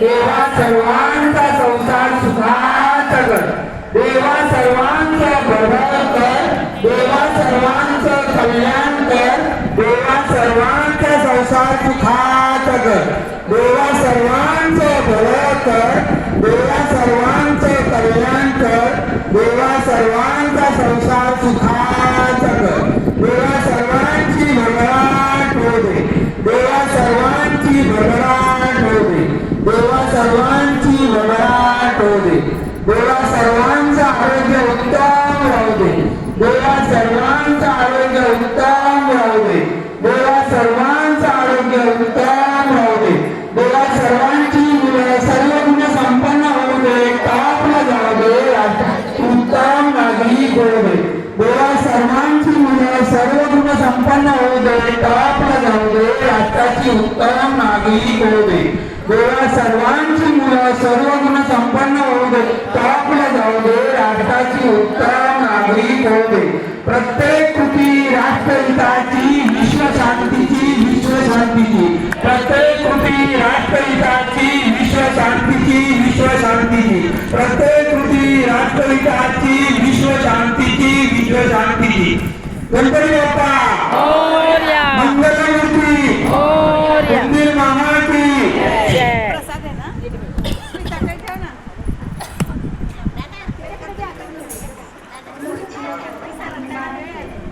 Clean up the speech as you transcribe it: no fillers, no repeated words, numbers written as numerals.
देवा सर्वांचा संसार सुखात कर, देवा सर्वांचा भला कर, देवा सर्वांचं कल्याण कर, देवा सर्वांचा संसार सुखात कर, देवा सर्वांचं भलं कर, देवा सर्वांचं कल्याण कर, देवा सर्वांचा संसार सुखात कर, देवा सर्वांची भरभराट होऊ दे, देवा सर्वांची भरभराट होऊ दे, देवा सर्वांची भरभराट होऊ दे, देवा सर्वांचं आरोग्य उत्तम राहू दे, देवा सर्वांचं आरोग्य उत्तम राहू दे, देवा सर्वांचं आरोग्य उत्तम राहू दे, देवा सर्वांची मुलं सर्व गुण संपन्न होऊ दे, टापला जाऊ दे, उत्तम नागरिक होऊ दे, देवा सर्वांची मुलं सर्व गुण संपन्न होऊ दे, टापला जाऊ दे, राष्ट्राची उत्तम नागरिक होऊ दे, देवा सर्वांची मुलं सर्व गुण संपन्न होऊ दे, टापला जाऊ दे, राष्ट्राची उत्तम नागरिक होऊ दे, प्रत्येक कृती राष्ट्रहिताची, विश्वशांतीची, विश्वशांतीची, प्रत्येक कृती राष्ट्रहिताची, विश्वशांतीची, विश्वशांतीची, प्रत्येक